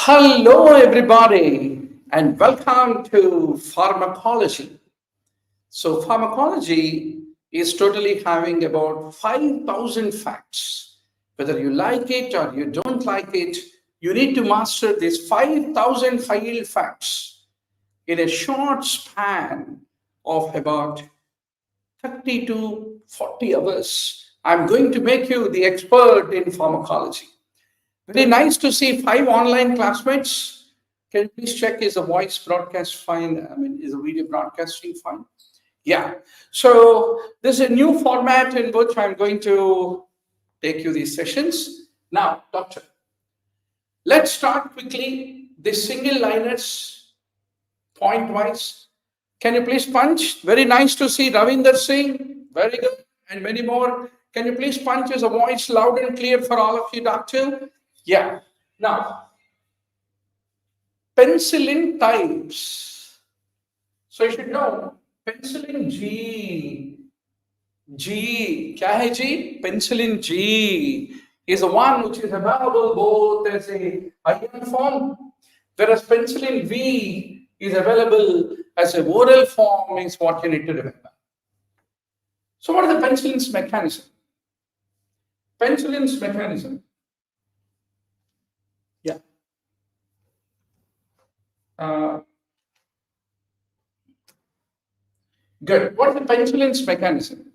Hello, everybody, and welcome to pharmacology. So, pharmacology is totally having about 5,000 facts. Whether you like it or you don't like it, you need to master these 5,000 high-yield facts in a short span of about 30 to 40 hours. I'm going to make you the expert in pharmacology. Very nice to see 5 online classmates. Can you please check, is the voice broadcast fine? I mean, is the video broadcasting fine? Yeah. So this is a new format in which I'm going to take you these sessions. Now, doctor, let's start quickly. The single liners, point-wise. Can you please punch? Very nice to see Ravinder Singh. Very good. And many more. Can you please punch as a voice loud and clear for all of you, doctor? Yeah. Now, penicillin types. So you should know penicillin G, क्या है G? Penicillin G is the one which is available both as a iron form, whereas penicillin V is available as a oral form, is what you need to remember. So what is the penicillin's mechanism? Penicillin's mechanism. Yeah. Good. What is the penicillin's mechanism?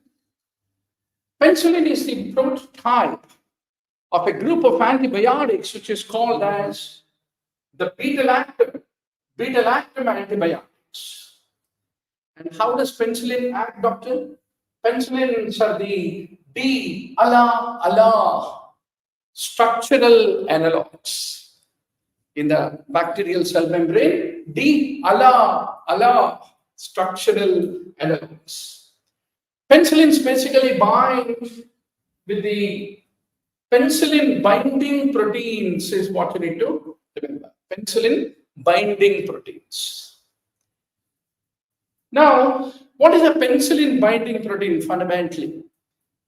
Penicillin is the prototype of a group of antibiotics which is called as the beta-lactam antibiotics. And how does penicillin act, doctor? Penicillins are the D-ala-ala structural analogs in the bacterial cell membrane. D-ala-ala structural analogs. Penicillins basically bind with the penicillin binding proteins, is what you need to remember. Penicillin binding proteins. Now, what is a penicillin binding protein fundamentally?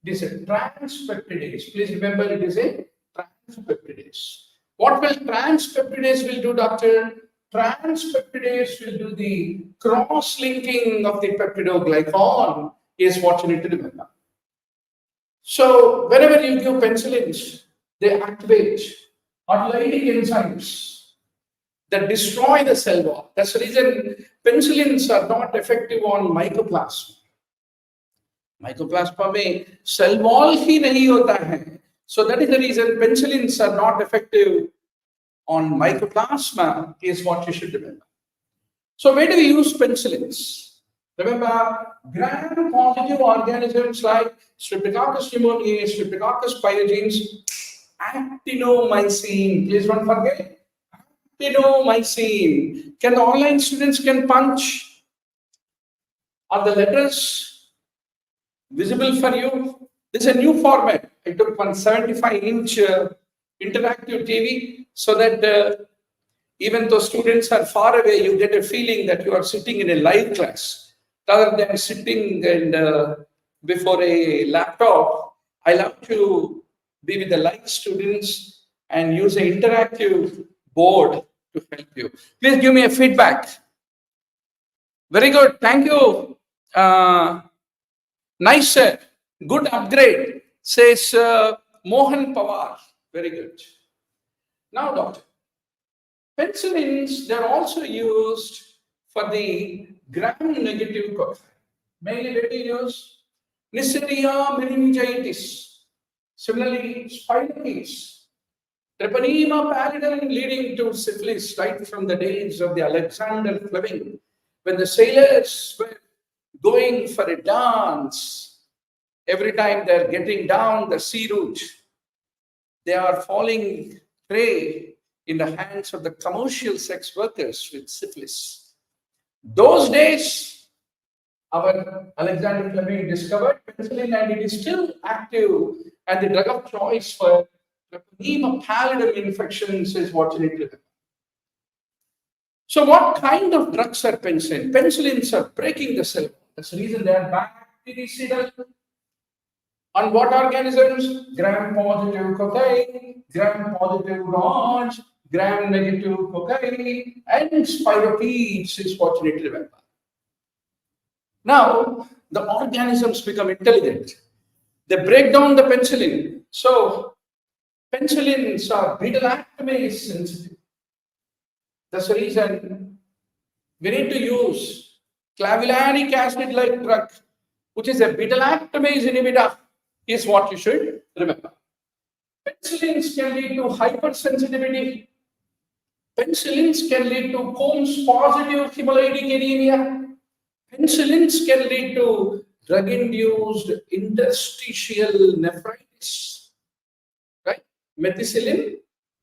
It is a transpeptidase. Please remember, it is a transpeptidase. What will transpeptidase will do, doctor? Transpeptidase will do the cross-linking of the peptidoglycan, is what you need to remember. So whenever you give penicillins, they activate autolytic enzymes that destroy the cell wall. That's the reason penicillins are not effective on mycoplasma. Mycoplasma में cell wall ही नहीं होता है. So that is the reason penicillins are not effective on mycoplasma, is what you should remember. So where do we use penicillins? Remember, gram-positive organisms like Streptococcus pneumoniae, Streptococcus pyogenes, actinomycin. Please don't forget, actinomycin. Can the online students can punch? Are the letters visible for you? This is a new format. I took 175-inch interactive TV so that even though students are far away, you get a feeling that you are sitting in a live class. Rather than sitting and before a laptop, I love to be with the live students and use an interactive board to help you. Please give me a feedback. Very good. Thank you. Nice, sir. Good upgrade, says Mohan Pawar. Very good. Now, doctor, penicillins, they're also used for the gram-negative cocci. Mainly where do you use? Neisseria meningitis. Similarly, spirochetes. Treponema pallidum, leading to syphilis right from the days of the Alexander Fleming, when the sailors were going for a dance. Every time they're getting down the sea route, they are falling prey in the hands of the commercial sex workers with syphilis. Those days, our Alexander Fleming discovered penicillin, and it is still active, and the drug of choice for Treponema pallidum infections, is what you need to remember. So what kind of drugs are penicillin? Penicillins are breaking the cell. That's the reason they are bactericidal. On what organisms? Gram-positive cocci, gram-positive rods, gram-negative cocci, and spirochetes is what you need to remember. Now, the organisms become intelligent. They break down the penicillin. So, penicillins are beta-lactamase sensitive. That's the reason we need to use clavulanic acid-like drug, which is a beta-lactamase inhibitor, is what you should remember. Penicillins can lead to hypersensitivity. Penicillins can lead to Combs positive hemolytic anemia. Penicillins can lead to drug-induced interstitial nephritis. Right? Methicillin,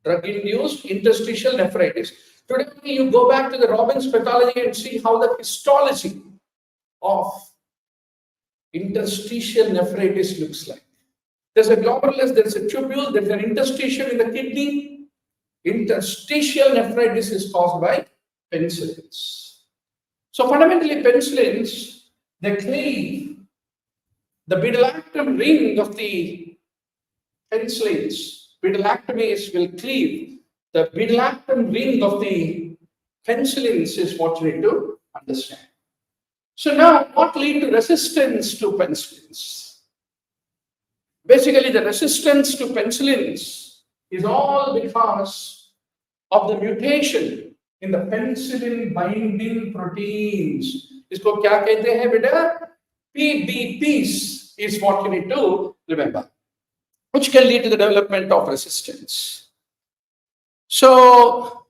drug-induced interstitial nephritis. Today, you go back to the Robbins pathology and see how the histology of interstitial nephritis looks like. There's a glomerulus, there's a tubule, there's an interstitium in the kidney. Interstitial nephritis is caused by penicillins. So fundamentally, penicillins, they cleave the beta-lactam ring of the penicillins. Beta-lactamase will cleave the beta-lactam ring of the penicillins is what you need to understand. So now, what leads to resistance to penicillins? Basically, the resistance to penicillins is all because of the mutation in the penicillin binding proteins. Isko kya kehte hain beta? PBPs is what you need to remember, which can lead to the development of resistance. So,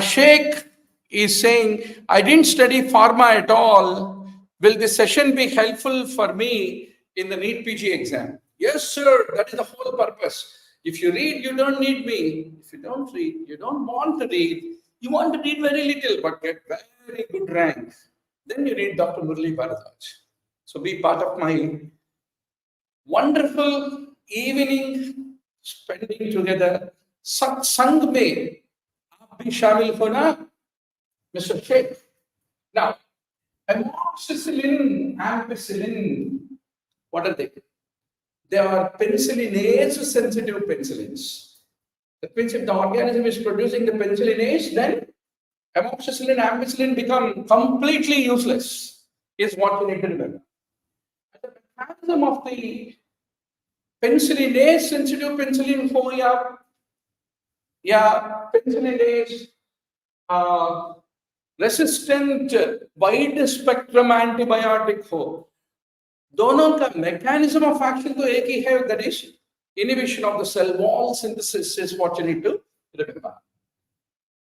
Sheikh is saying, I didn't study pharma at all. Will this session be helpful for me in the NEETPG exam? Yes, sir. That is the whole purpose. If you read, you don't need me. If you don't read, you don't want to read. You want to read very little, but get very good rank. Then you need Dr. Murli Bharadwaj. So be part of my wonderful evening spending together. Satsang mein aap bhi shamil ho na, Mr. Sheikh. Now, amoxicillin, ampicillin, what are they? They are penicillinase sensitive penicillins. That means if the organism is producing the penicillinase, then amoxicillin and ampicillin become completely useless, is what you need to remember. The mechanism of the penicillinase sensitive penicillin ho ya penicillinase resistant wide spectrum antibiotic हो, दोनों का mechanism of action तो एक ही है, that is inhibition of the cell wall synthesis is what you need to remember.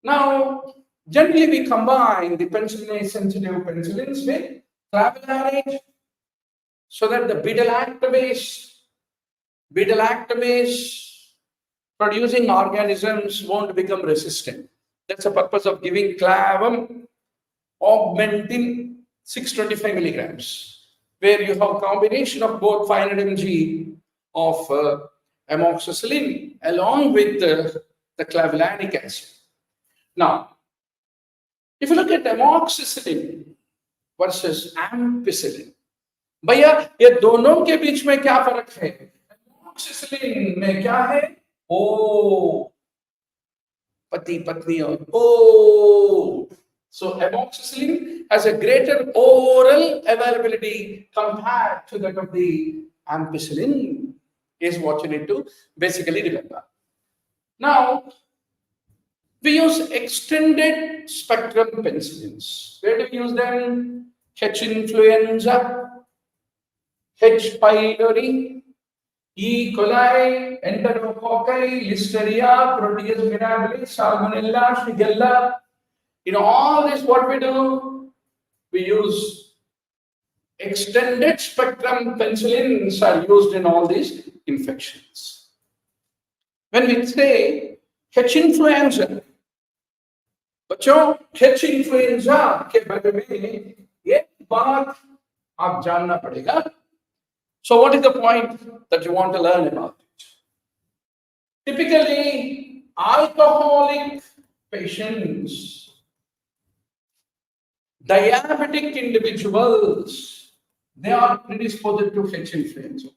Now, generally we combine the penicillinase sensitive penicillins with clavulanate so that the beta-lactamase producing organisms won't become resistant. That's the purpose of giving clavum augmentin 625 milligrams, where you have combination of both 500 mg of amoxicillin along with the clavulanic acid. Now, if you look at amoxicillin versus ampicillin, भैया ये दोनों के बीच में क्या फर्क है? amoxicillin में क्या है? ओ पति पत्नी और ओ. So amoxicillin has a greater oral availability compared to that of the ampicillin, is what you need to basically remember. Now, we use extended spectrum penicillins. Where do we use them? H. influenza, H. pylori, E. coli, Enterococci, Listeria, Proteus mirabilis, Salmonella, Shigella. In all this, what we do? We use extended spectrum penicillins are used in all these infections. When we say H. influenza, बच्चों H. influenza के बारे में एक बात आप जानना पड़ेगा. So what is the point that you want to learn about it? Typically, alcoholic patients, diabetic individuals, they are predisposed to H. influenza.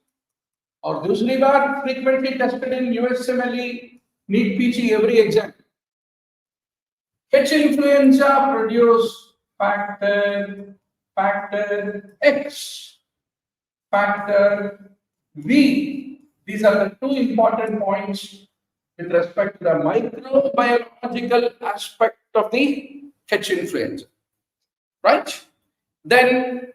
और दूसरी बार frequently tested in USMLE, NEETPG every exam. H influenza produce factor X, factor V. These are the two important points with respect to the microbiological aspect of the H influenza, right? Then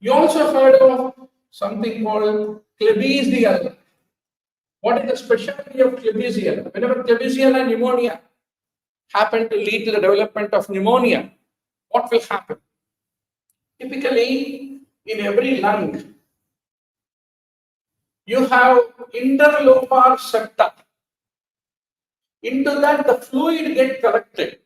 you also heard of something called Klebsiella. What is the specialty of Klebsiella? Whenever Klebsiella pneumonia happen to lead to the development of pneumonia, what will happen? Typically, in every lung, you have interlobar septa. Into that, the fluid gets collected.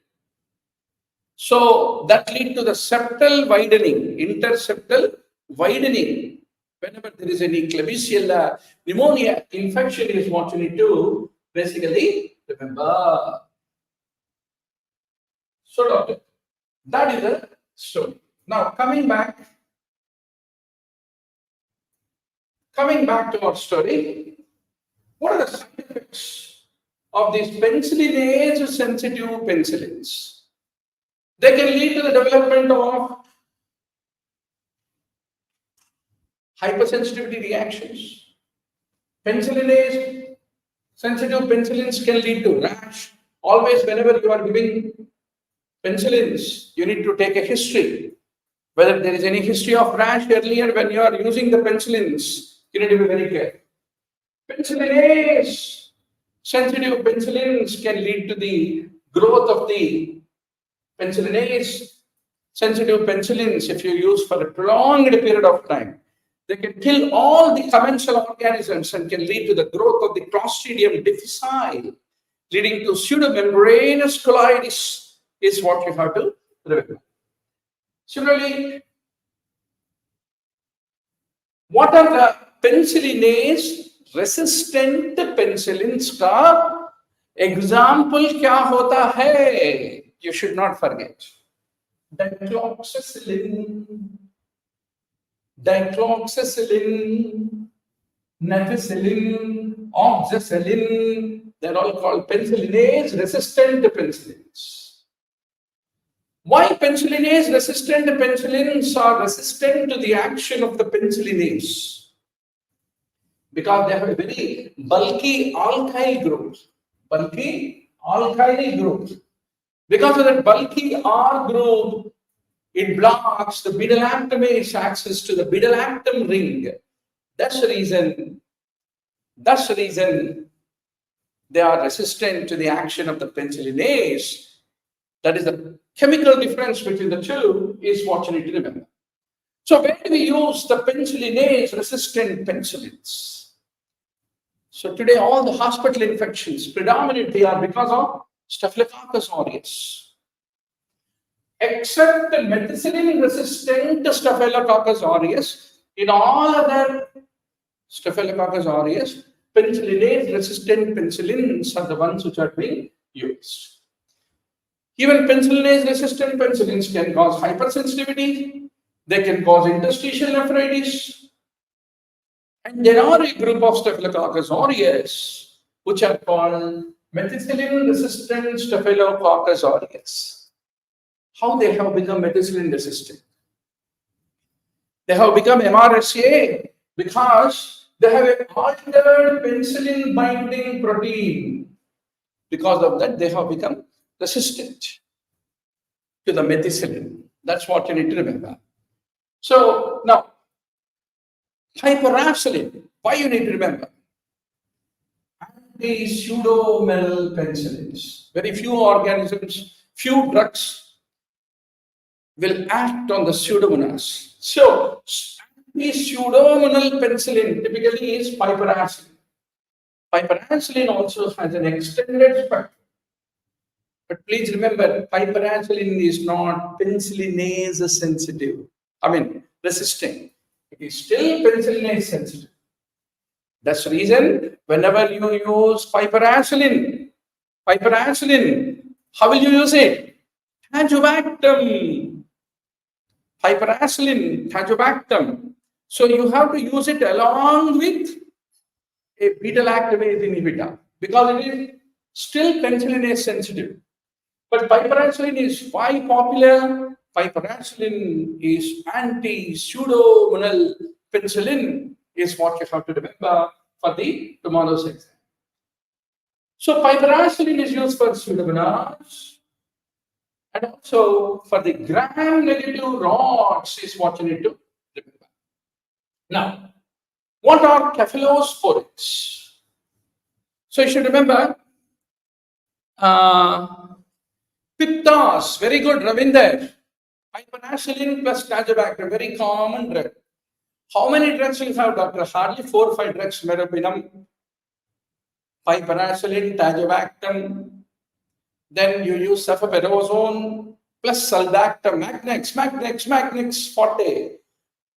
So that leads to the septal widening, interseptal widening. Whenever there is any Klebsiella pneumonia infection is what you need to basically remember. So, doctor, that is the story. Now, coming back to our story, what are the side effects of these penicillinase sensitive penicillins? They can lead to the development of hypersensitivity reactions. Penicillinase sensitive penicillins can lead to rash. Always, whenever you are giving penicillins, you need to take a history. Whether there is any history of rash earlier when you are using the penicillins, you need to be very careful. Penicillinase sensitive penicillins can lead to the growth of the penicillinase sensitive penicillins if you use for a prolonged period of time. They can kill all the commensal organisms and can lead to the growth of the Clostridium difficile, leading to pseudomembranous colitis is what you have to remember. Similarly, what are the penicillinase resistant penicillins का example क्या होता है? You should not forget. Dicloxacillin, nefacillin, oxacillin, they're all called penicillinase resistant penicillins. Why penicillinase resistant penicillins are resistant to the action of the penicillinase? Because they have a very bulky alkyl group. Because of that bulky R group, it blocks the beta-lactamase access to the beta-lactam ring. That's the reason they are resistant to the action of the penicillinase. That is the chemical difference between the two is what you need to remember. So where do we use the penicillinase resistant penicillins? So today all the hospital infections predominantly are because of Staphylococcus aureus. Except the methicillin resistant Staphylococcus aureus, in all other Staphylococcus aureus, penicillinase resistant penicillins are the ones which are being used. Even penicillinase resistant penicillins can cause hypersensitivity, they can cause interstitial nephritis, and there are a group of Staphylococcus aureus which are called methicillin resistant Staphylococcus aureus. How they have become methicillin resistant? They have become MRSA because they have an altered penicillin binding protein. Because of that, they have become resistant to the methicillin. That's what you need to remember. So now, hyperacillin, why you need to remember? Anti-pseudomel penicillins. Very few organisms, few drugs will act on the pseudomonas. So, anti-pseudomonal penicillin typically is piperacillin. Piperacillin also has an extended spectrum. But please remember, piperacillin is not penicillinase sensitive. Resistant. It is still penicillinase sensitive. That's the reason whenever you use piperacillin, how will you use it? Tazobactam. Piperacillin, tazobactam. So you have to use it along with a beta-lactamase inhibitor because it is Still penicillin is sensitive. But piperacillin is why popular? Piperacillin is anti-pseudomonal penicillin is what you have to remember for the tomorrow's exam. So piperacillin is used for pseudomonas and also for the gram-negative rods is what you need to remember. Now, what are cephalosporins? So you should remember Piptas, very good, Ravinder. Piperacillin plus tazobactam, very common drug. How many drugs will you have, doctor? Hardly 4 or 5 drugs. Meropenem, piperacillin, tazobactam. Then you use cephalosporin plus sulbactam, Magnex forte,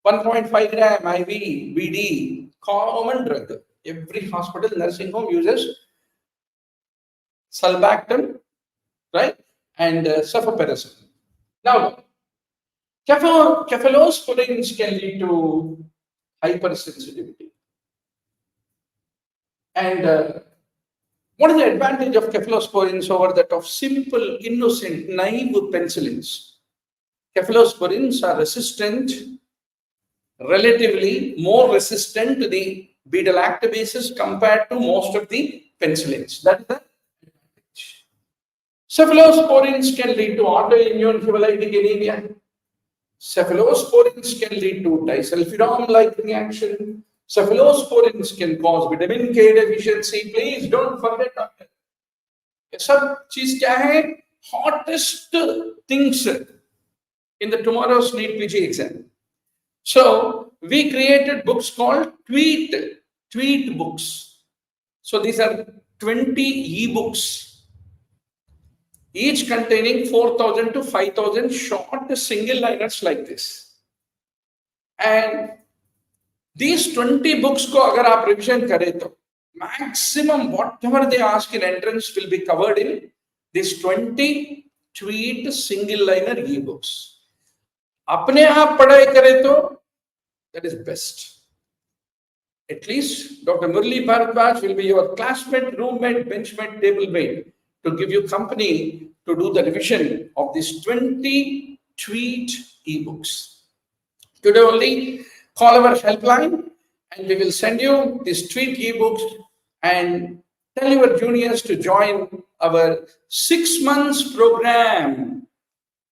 1.5 gram IV, BD, common drug. Every hospital, nursing home uses sulbactam, right? And cephalosporin. Now, cephalosporins can lead to hypersensitivity. And what is the advantage of cephalosporins over that of simple, innocent, naive penicillins? Cephalosporins are resistant, relatively more resistant to the beta lactabases compared to most of the penicillins. That is the advantage. Cephalosporins can lead to autoimmune hemolytic anemia. Cephalosporins can lead to disulfiram-like reaction. Cephalosporins can cause vitamin K deficiency. Please don't forget, doctor. ये सब चीज क्या है? Hottest things in the tomorrow's NEETPG exam. So we created books called tweet books. So these are 20 e-books, each containing 4,000 to 5,000 short single liners like this. And these 20 books ko agar aap revision kare to maximum whatever they ask in entrance will be covered in these 20 tweet single liner e-books. Apne aap padhai kare to that is best. At least Dr. Murli Bharadwaj will be your classmate, roommate, benchmate, tablemate to give you company to do the revision of these 20 tweet e-books. Today only call our helpline and we will send you these tweet e-books and tell your juniors to join our 6 months program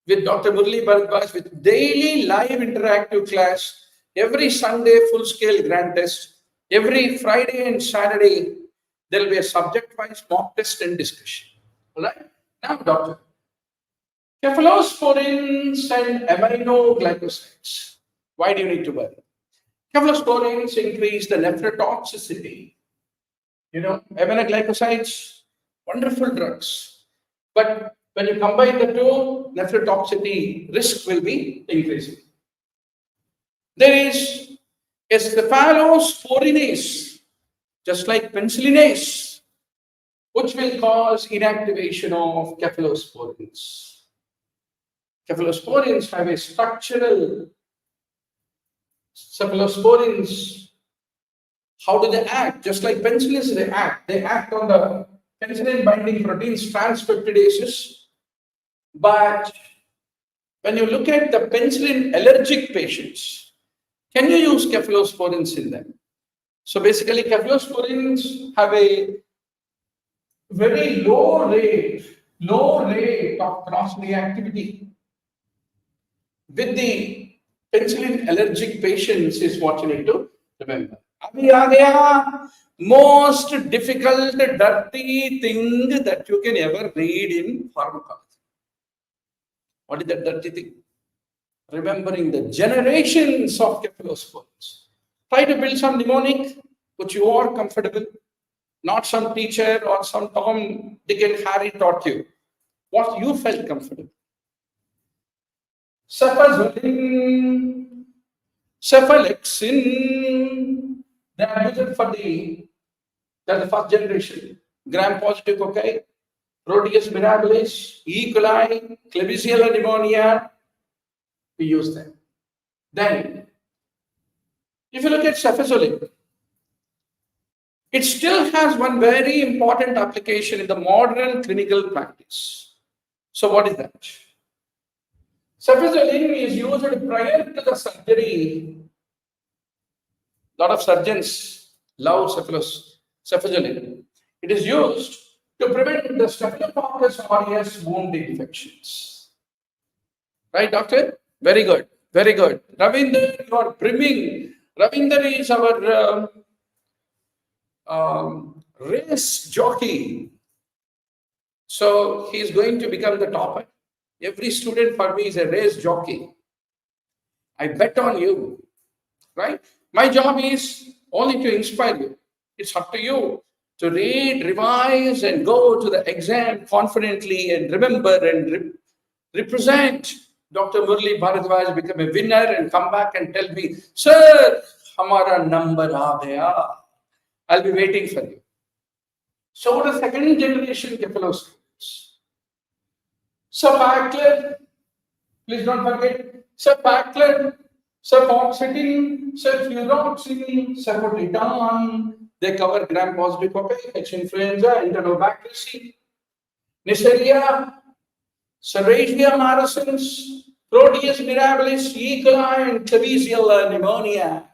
with Dr. Murli Bharadwaj with daily live interactive class, every Sunday full-scale grand test, every Friday and Saturday there will be a subject-wise mock test and discussion. All right? Now, doctor, cephalosporins and aminoglycosides. Why do you need to worry? Cephalosporins increase the nephrotoxicity. You know, aminoglycosides, wonderful drugs. But when you combine the two, nephrotoxicity risk will be increasing. There is a cephalosporinase, just like penicillinase, which will cause inactivation of cephalosporins. Cephalosporins have a structural. Cephalosporins, how do they act? Just like penicillins, they act on the penicillin binding proteins, transpeptidases. But when you look at the penicillin allergic patients, can you use cephalosporins in them? So basically, cephalosporins have a very low rate of cross-reactivity with the penicillin allergic patients is what you need to remember. Abhi aa gaya, most difficult, dirty thing that you can ever read in pharmacology. What is that dirty thing? Remembering the generations of cephalosporins. Try to build some mnemonic which you are comfortable, not some teacher or some Tom, Dick and Harry taught you. What you felt comfortable. Cephalosporin, cephalexin, they are used for the first generation. Gram-positive cocci, Proteus mirabilis, E. coli, Klebsiella pneumonia, we use them. Then, if you look at cefazolin, it still has one very important application in the modern clinical practice. So what is that? Cephalosporin is used prior to the surgery. A lot of surgeons love cephalosporin. It is used to prevent the Staphylococcus aureus wound infections. Right, doctor? Very good. Very good. Ravinder, you are brimming. Ravinder is our race jockey. So he is going to become the topper. Every student for me is a race jockey. I bet on you, right? My job is only to inspire you. It's up to you to read, revise, and go to the exam confidently and remember and represent Dr. Murli Bharadwaj, become a winner and come back and tell me, sir, hamara number aa gaya. I'll be waiting for you. So what are second generation cephalosporins? Cephalosporin, please don't forget, cephalosporin, cefoxitin, cefuroxime, cefotitan. They cover gram-positive cocci, H. influenza, enterobacteriaceae, Neisseria, Serratia marascens, Proteus mirabilis, E. coli, and Klebsiella pneumonia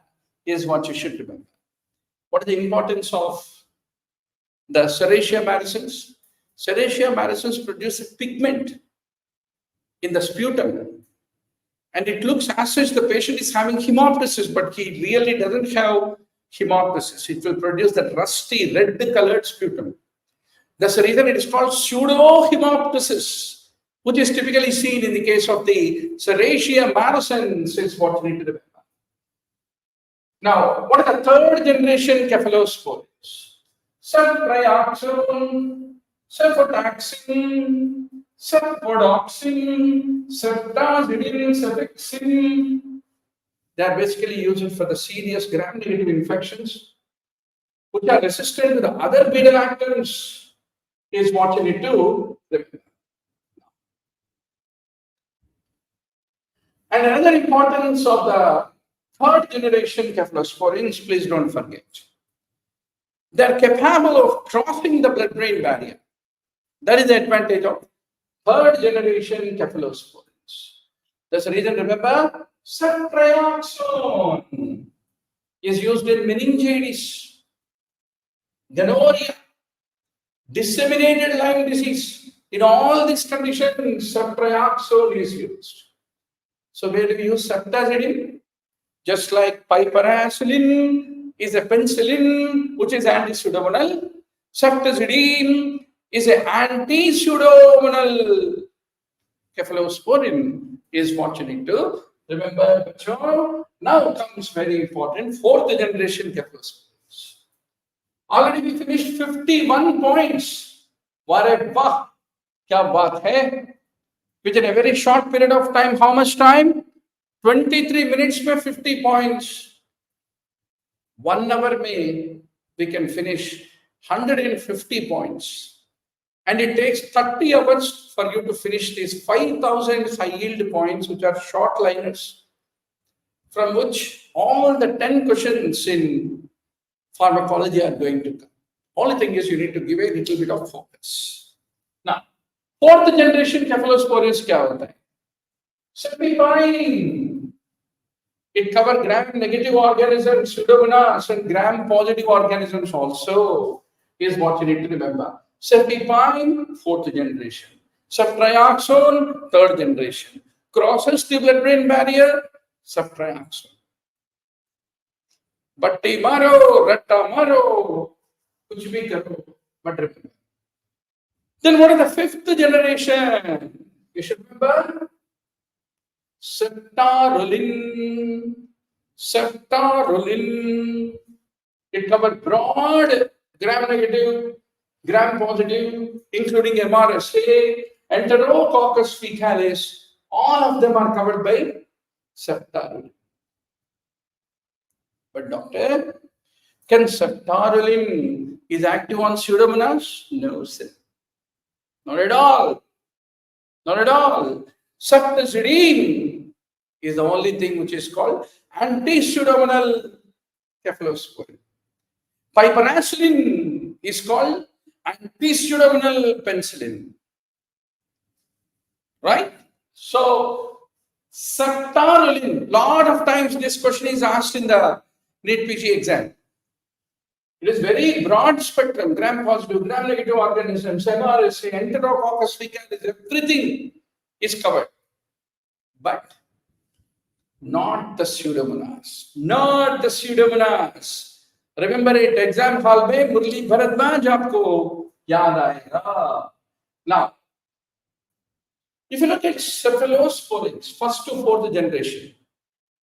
is what you should remember. What is the importance of the Serratia marascens? Serratia marascens produce a pigment in the sputum, and it looks as if the patient is having hemoptysis, but he really doesn't have hemoptysis. It will produce that rusty red colored sputum. That's the reason it is called pseudo-hemoptysis, which is typically seen in the case of the Serratia marascens, is what we need to remember. Now, what are the third generation cephalosporins? Ceftriaxone, cefotaxime, cefodoxime, ceftazidime, cefixime. They are basically used for the serious gram-negative infections, which are resistant to the other beta-lactams, is what you need to remember. And another importance of the third generation cephalosporins, please don't forget. They're capable of crossing the blood-brain barrier. That is the advantage of third generation cephalosporins. That's the reason, remember, ceftriaxone is used in meningitis, gonorrhea, disseminated Lyme disease. In all these conditions, ceftriaxone is used. So where do we use ceftazidime? Just like piperacillin is a penicillin, which is anti-pseudomonal. Ceftazidime is an anti-pseudomonal. Cephalosporin is what you need to remember. Now comes very important, fourth generation cephalosporins. Already we finished 51 points. Ware wah, kya baat hai? Within a very short period of time, how much time? 23 minutes में 50 points. 1 hour में we can finish 150 points. And it takes 30 hours for you to finish these 5,000 high yield points, which are short liners, from which all the 10 questions in pharmacology are going to come. Only thing is you need to give a little bit of focus. Now, fourth generation cephalosporins क्या होता है? Cephalosporin. It covers gram-negative organisms, pseudomonas, and gram-positive organisms also, is what you need to remember. Cephalosporin, fourth generation. Ceftriaxone, third generation. Crosses the blood-brain barrier, ceftriaxone. Batti maro, ratta maro, kuch bhi karo, but remember. Then what is the fifth generation? You should remember. Ceftaroline. Ceftaroline. It covers broad gram-negative, gram-positive, including MRSA, Enterococcus fecalis. All of them are covered by ceftaroline. But doctor, can ceftaroline is active on Pseudomonas? No, sir. Not at all. Not at all. Ceftazidime is the only thing which is called anti-pseudomonal cephalosporin. Piperacillin is called antipseudomonal penicillin. Right? So, Cephalosporins, lot of times this question is asked in the NEETPG exam. It is very broad spectrum, gram-positive, gram-negative organisms, MRSA, Enterococcus faecalis, everything is covered. But not the Pseudomonas. Not the Pseudomonas. Remember it, exam hall mein Murli Bharadwaj aapko yaad aayega. Now, if you look at cephalosporins, first to fourth generation,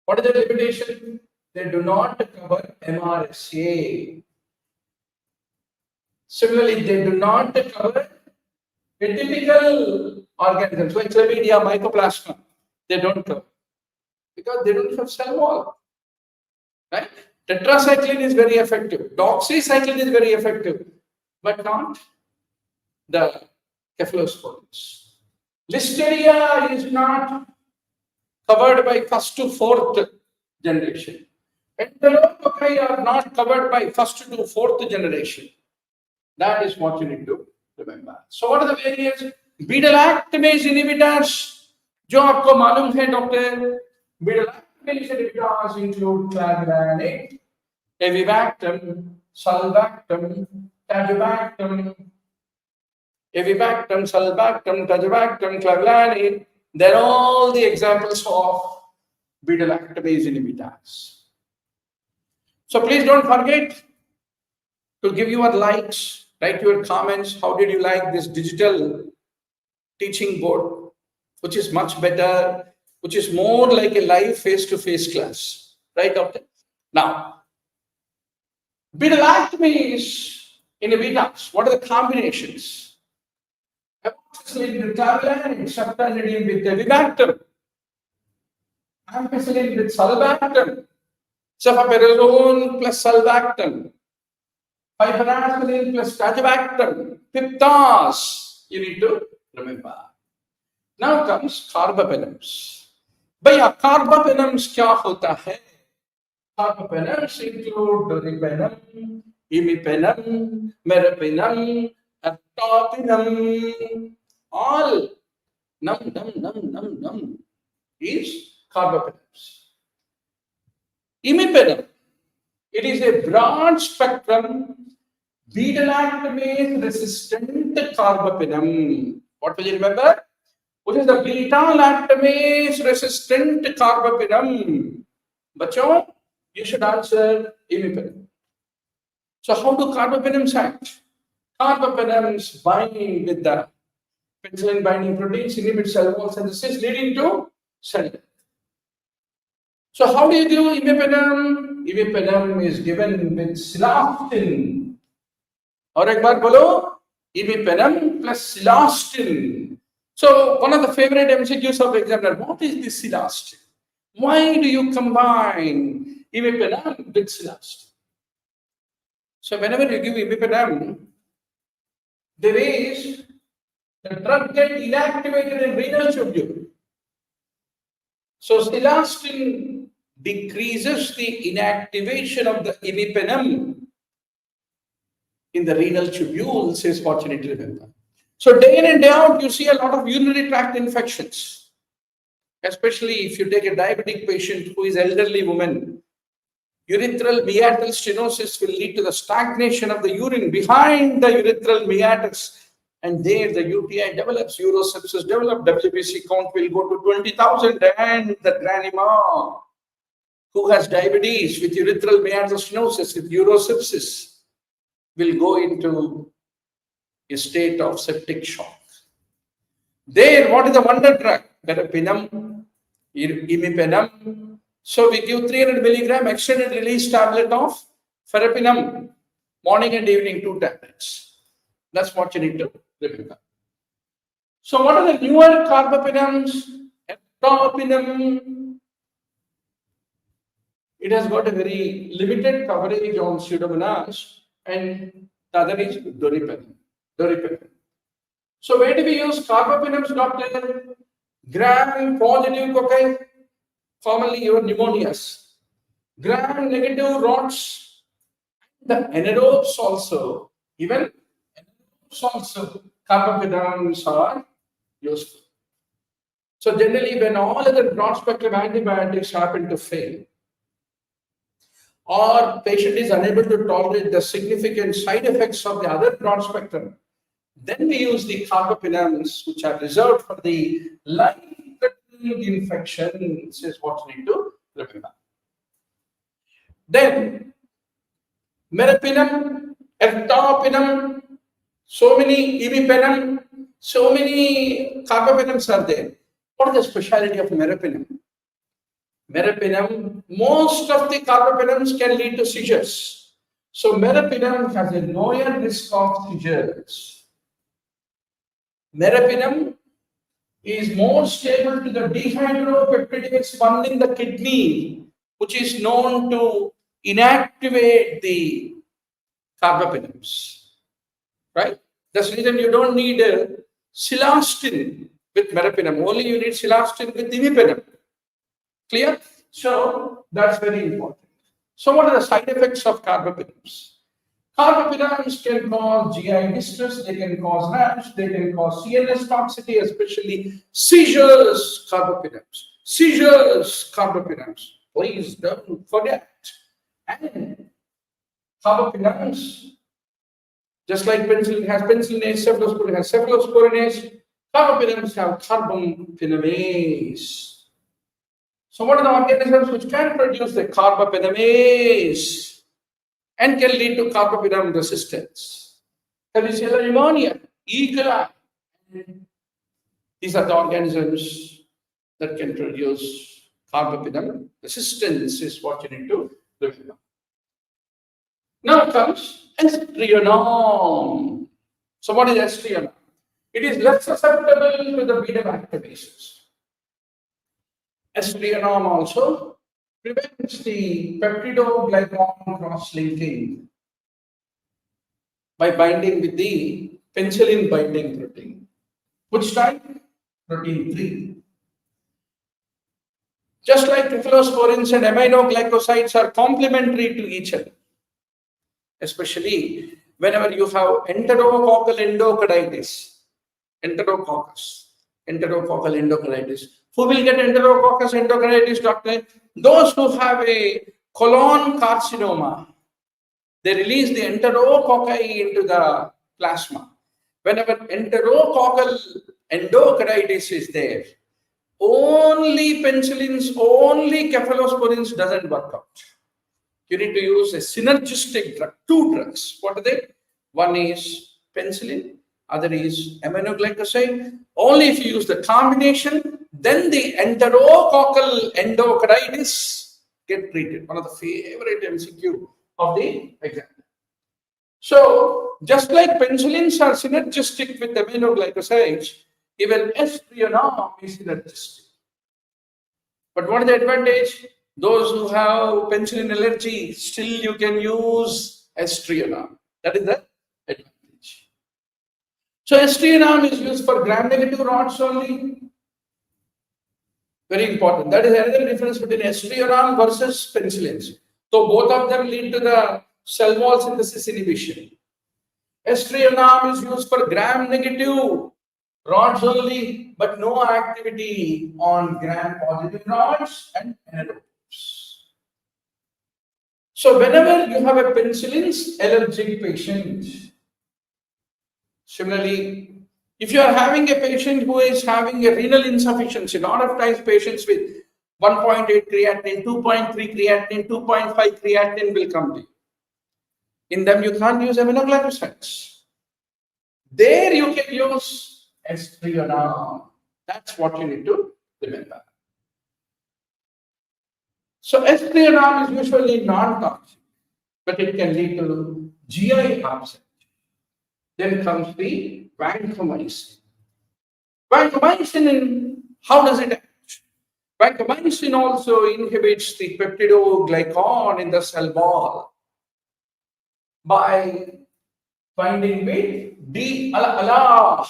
what is the limitation? They do not cover MRSA. Similarly, they do not cover atypical organisms like chlamydia, mycoplasma. They don't cover because they don't have cell wall. Right? Tetracycline is very effective. Doxycycline is very effective, but not the cephalosporins. Listeria is not covered by first to fourth generation. Enterococci are not covered by first to fourth generation. That is what you need to remember. So what are the variants? Beta-lactamase inhibitors. जो आपको मालूम है doctor, beta-lactamase inhibitors include clavulanate, avibactam, sulbactam, tazobactam, avibactam, sulbactam, tazobactam, clavulanate. They're all the examples of beta-lactamase inhibitors. So please don't forget to give your likes, write your comments. How did you like this digital teaching board, which is much better, which is more like a live face-to-face class, right, doctor? Now, beta-lactamase inhibitors, what are the combinations? Amoxicillin with clavulanate, ceftazidime with avibactam, ampicillin with sulbactam, cephalosporin plus sulbactam, piperacillin plus tazobactam, piptas, you need to remember. Now comes carbapenems. Bhaiya, carbapenems kya hota hai? Carbapenems include doripenem, imipenem, meropenem, ertapenem. All num is carbapenems. Imipenem, it is a broad spectrum beta-lactamase resistant carbapenem. What will you remember? What is the beta-lactamase resistant carbapenem? Bachon, you should answer imipenem. So how do carbapenems act? Carbapenems bind with the penicillin binding proteins, inhibit cell wall synthesis, leading to cell death. So how do you do imipenem? Imipenem is given with silastin. Or ek baar bolo, imipenem plus silastin. So one of the favorite MCQs of the examiner, what is this silastin? Why do you combine imipenem with silastin? So whenever you give imipenem, there is the drug get inactivated in renal tubule. So silastin decreases the inactivation of the imipenem in the renal tubules is what you need to remember. So day in and day out, you see a lot of urinary tract infections, especially if you take a diabetic patient who is elderly woman. Urethral meatal stenosis will lead to the stagnation of the urine behind the urethral meatus, and there the UTI develops, urosepsis develops, WBC count will go to 20,000, and the grandma who has diabetes with urethral meatal stenosis, with urosepsis, will go into a state of septic shock. There, what is the wonder drug? Carbapenem, imipenem. So we give 300 milligram extended release tablet of carbapenem, morning and evening, 2 tablets. That's what you need to remember. So what are the newer carbapenems? Ertapenem. It has got a very limited coverage on Pseudomonas, and the other is doripenem. So where do we use carbapenems, doctor? Gram-positive cocci, formerly your pneumonias. Gram-negative rods, The anaerobes also, even anaerobes also, carbapenems are useful. So generally, when all other broad-spectrum antibiotics happen to fail, or patient is unable to tolerate the significant side effects of the other broad-spectrum, then we use the carbapenems, which are reserved for the life-threatening infections, is what we need to remember. Then, meropenem, ertapenem, so many imipenem, so many carbapenems are there. What is the speciality of meropenem? Meropenem, most of the carbapenems can lead to seizures. So meropenem has a lower risk of seizures. Meropenem is more stable to the dehydropeptidic bond in the kidney, which is known to inactivate the carbapenems. Right? That's the reason you don't need silastin with meropenem. Only you need silastin with imipenem. Clear? So that's very important. So what are the side effects of carbapenems? Carbapenems can cause GI distress, they can cause rash, they can cause CNS toxicity, especially seizures, carbapenems. Seizures, carbapenems. Please don't forget. And carbapenems, just like penicillin has penicillinase, cephalosporin has cephalosporinase, carbapenems have carbapenemase. So what are the organisms which can produce the carbapenemase and can lead to carbapenem resistance? Cellular pneumonia, E. coli. These are the organisms that can produce carbapenem resistance, is what you need to remember. Now comes Aztreonam. So what is Aztreonam? It is less susceptible to the beta activations. Aztreonam also prevents the peptidoglycan cross-linking by binding with the penicillin binding protein. Which type? Protein 3. Just like cephalosporins and aminoglycosides are complementary to each other, especially whenever you have enterococcal endocarditis, enterococcal endocarditis. Who will get enterococcus endocarditis, doctor? Those who have a colon carcinoma. They release the enterococci into the plasma. Whenever enterococcal endocarditis is there, only penicillins, only cephalosporins doesn't work out. You need to use a synergistic drug, 2 drugs. What are they? One is penicillin, other is aminoglycoside. Only if you use the combination, then the enterococcal endocarditis get treated. One of the favorite MCQ of the exam. So, just like penicillins are synergistic with aminoglycosides, even Aztreonam is synergistic. But what is the advantage? Those who have penicillin allergy, still you can use Aztreonam. That is the advantage. So Aztreonam is used for gram-negative rods only. Very important. That is another difference between Aztreonam versus penicillins. So both of them lead to the cell wall synthesis inhibition. Aztreonam is used for gram-negative rods only, but no activity on gram-positive rods and anaerobes. So whenever you have a penicillins allergic patient, similarly, if you are having a patient who is having a renal insufficiency, a lot of times patients with 1.8 creatinine, 2.3 creatinine, 2.5 creatinine will come to you. In them, you can't use aminoglycosides. There you can use Aztreonam. That's what you need to remember. So Aztreonam is usually non-toxic, but it can lead to GI upset. Then comes the vancomycin. Vancomycin, how does it act? Vancomycin also inhibits the peptidoglycan in the cell wall by binding with D-ala,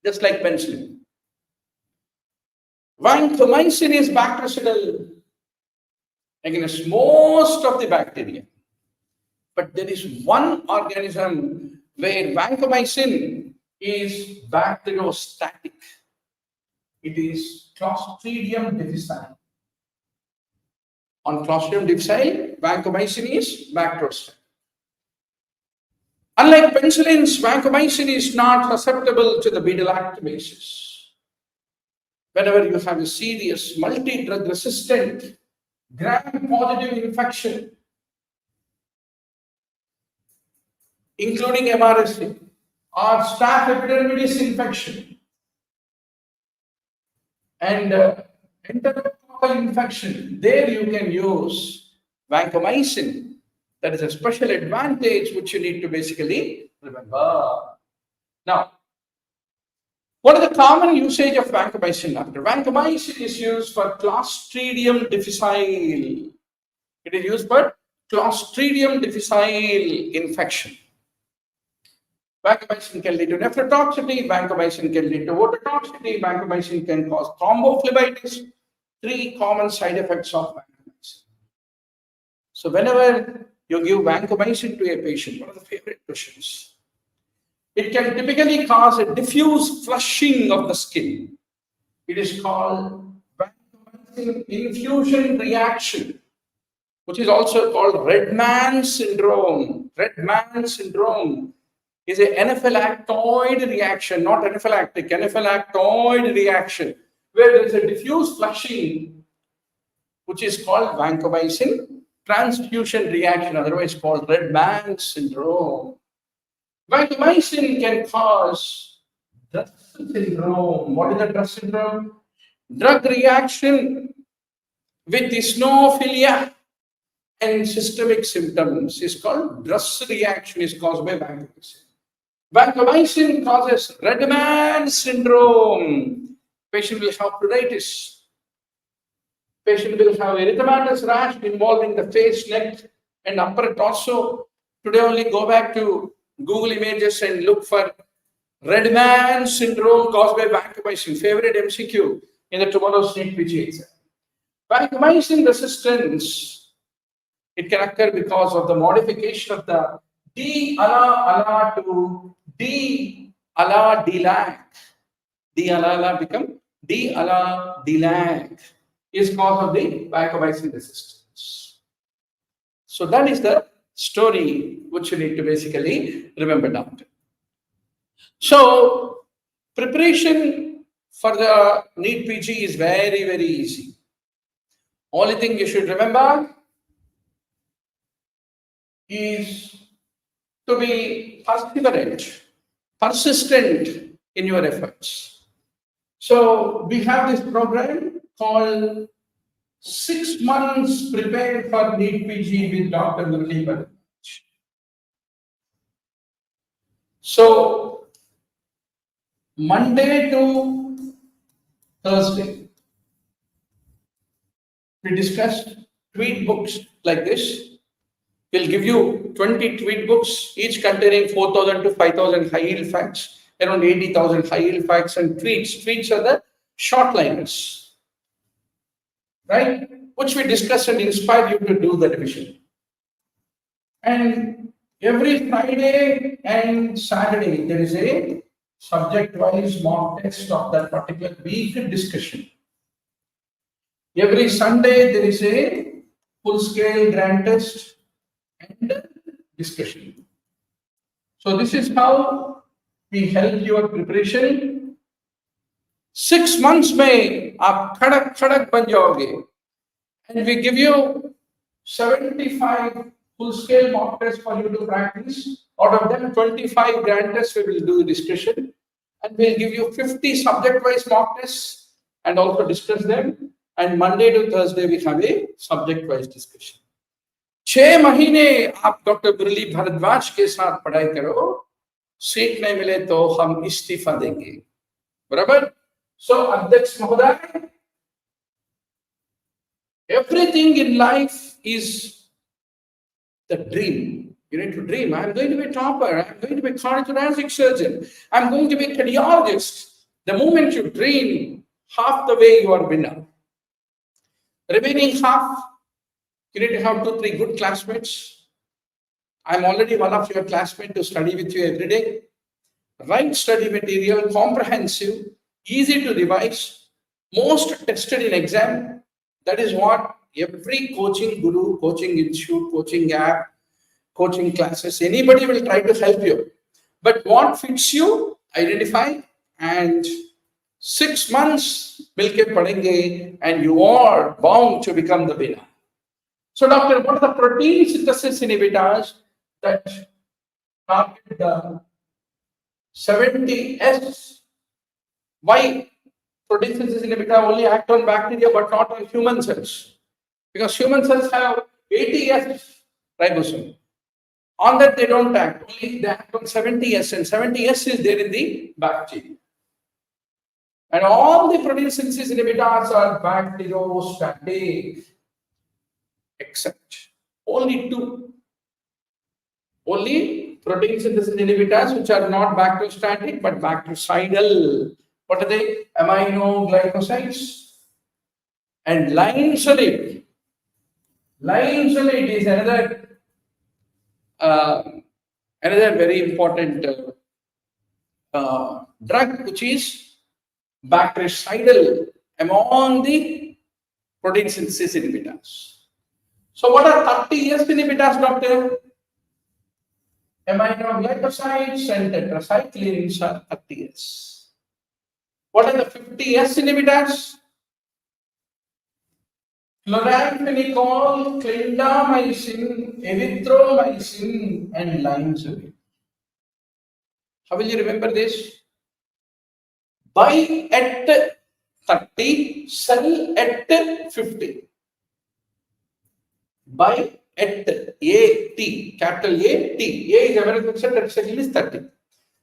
just like penicillin. Vancomycin is bactericidal against most of the bacteria. But there is one organism where vancomycin is bacteriostatic. It is Clostridium difficile. On Clostridium difficile, vancomycin is bacteriostatic. Unlike penicillins, vancomycin is not susceptible to the beta-lactamases. Whenever you have a serious multi-drug resistant gram-positive infection, including MRSA or staph epidermidis infection and enterococcal infection, there you can use vancomycin. That is a special advantage which you need to basically remember. Now, what is the common usage of vancomycin, doctor? Vancomycin is used for Clostridium difficile. It is used for Clostridium difficile infection. Vancomycin can lead to nephrotoxicity, vancomycin can lead to ototoxicity, vancomycin can cause thrombophlebitis. 3 common side effects of vancomycin. So whenever you give vancomycin to a patient, one of the favorite questions, it can typically cause a diffuse flushing of the skin. It is called vancomycin infusion reaction, which is also called red man syndrome. Red man syndrome is a anaphylactoid reaction, not anaphylactic, anaphylactoid reaction, where there is a diffuse flushing, which is called vancomycin transfusion reaction, otherwise called red man syndrome. Vancomycin can cause Druss syndrome. What is the Druss syndrome? Drug reaction with eosinophilia and systemic symptoms is called Druss reaction, is caused by vancomycin. Vancomycin causes red man syndrome. Patient will have pruritus. Patient will have erythematous rash involving the face, neck, and upper torso. Today only go back to Google Images and look for red man syndrome caused by vancomycin. Favorite MCQ in the tomorrow's NEETPG exam. Vancomycin resistance, it can occur because of the modification of the D-ala-ala to D-ala-delac. D-ala-ala become D-ala-delac is cause of the vancomycin resistance. So that is the story which you need to basically remember, doctor. So preparation for the NEETPG is very, very easy. Only thing you should remember is to be perseverant, persistent in your efforts. So we have this program called 6 months prepared for NEETPG with Dr. Murali. So Monday to Thursday, we discussed tweet books like this. We'll give you 20 tweet books, each containing 4,000 to 5,000 high yield facts, around 80,000 high yield facts and tweets. Tweets are the short liners, right? Which we discuss and inspire you to do the revision. And every Friday and Saturday, there is a subject-wise mock test of that particular week discussion. Every Sunday, there is a full-scale grand test and discussion. So this is how we help your preparation. 6 months में आप खड़क बन जाओगे. And we give you 75 full-scale mock tests for you to practice. Out of them, 25 grand tests we will do discussion, and we'll give you 50 subject-wise mock tests and also discuss them. And Monday to Thursday we have a subject-wise discussion. 6 महीने आप doctor मुरली भारद्वाज के साथ पढ़ाई करो, seat नहीं मिले तो हम इस्तीफा देंगे, बराबर? So अध्यक्ष महोदय, everything in life is the dream. You need to dream. I'm going to be a topper. I'm going to be a cardiothoracic surgeon. I'm going to be a cardiologist. The moment you dream, half the way you are winner. Remaining half, you need to have 2-3 good classmates. I'm already one of your classmates to study with you every day. Right study material, comprehensive, easy to revise, most tested in exam. That is what every coaching guru, coaching institute, coaching app, coaching classes, anybody will try to help you. But what fits you, identify, and 6 months milke padenge, and you are bound to become the winner. So, doctor, what are the protein synthesis inhibitors that target the 70S? Why protein synthesis inhibitor only act on bacteria but not on human cells? Because human cells have 80S ribosome. On that they don't act, only they act on 70S, and 70S is there in the bacteria. And all the protein synthesis inhibitors are bacteriostatic, except only two. Only protein synthesis inhibitors which are not bacteriostatic but bactericidal. What are they? Aminoglycosides and linezolid. Linezolid is another very important drug which is bactericidal among the protein synthesis inhibitors. So what are 30S inhibitors, doctor? Aminoglycosides and tetracyclines are 30S. What are the 50S inhibitors? Chloramphenicol, Clindamycin, Aztreonam, and linezolid. How will you remember this? Buy at 30, sell at 50. Buy at A-T, capital A-T. A is American tetracycline is 30.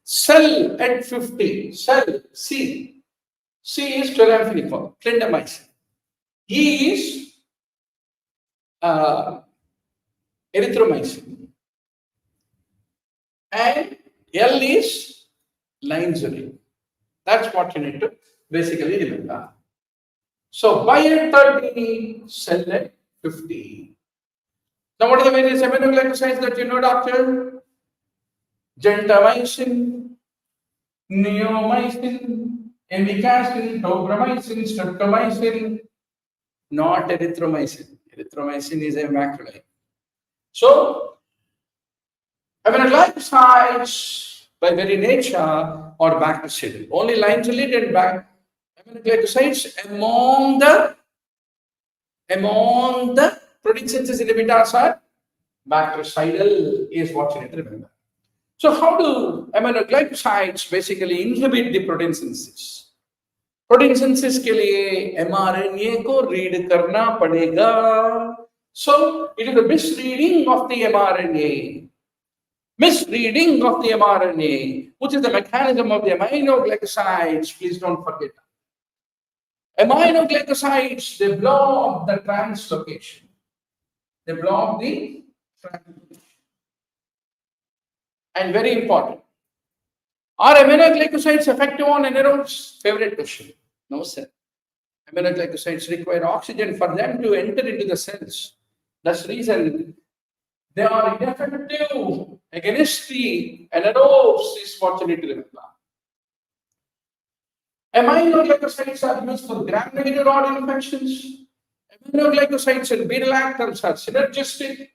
Sell at 50. Sell, C. C is chloramphenicol, clindamycin. E is erythromycin. And L is linezolid. That's what you need to basically remember. So buy at 30, sell at 50. Now, what are the various aminoglycosides that you know, doctor? Gentamicin, neomycin, amikacin, tobramycin, streptomycin, not erythromycin. Erythromycin is a macrolide. So, aminoglycosides by very nature are bactericidal. Only linezolid and aminoglycosides among the protein synthesis inhibitors are bactericidal is what you need to remember. So how do aminoglycosides basically inhibit the protein synthesis? Protein synthesis के लिए mRNA को read करना पड़ेगा. So it is the misreading of the mRNA. Misreading of the mRNA, which is the mechanism of the aminoglycosides. Please don't forget. Aminoglycosides, they block the translocation. They block the translocation. And very important. Are aminoglycosides effective on anaerobes? Favorite question. No, sir. Aminoglycosides require oxygen for them to enter into the cells. That's the reason they are ineffective against the anaerobes, is what you need to remember. Aminoglycosides are used for gram-negative rod infections. Aminoglycosides and beta-lactams are synergistic.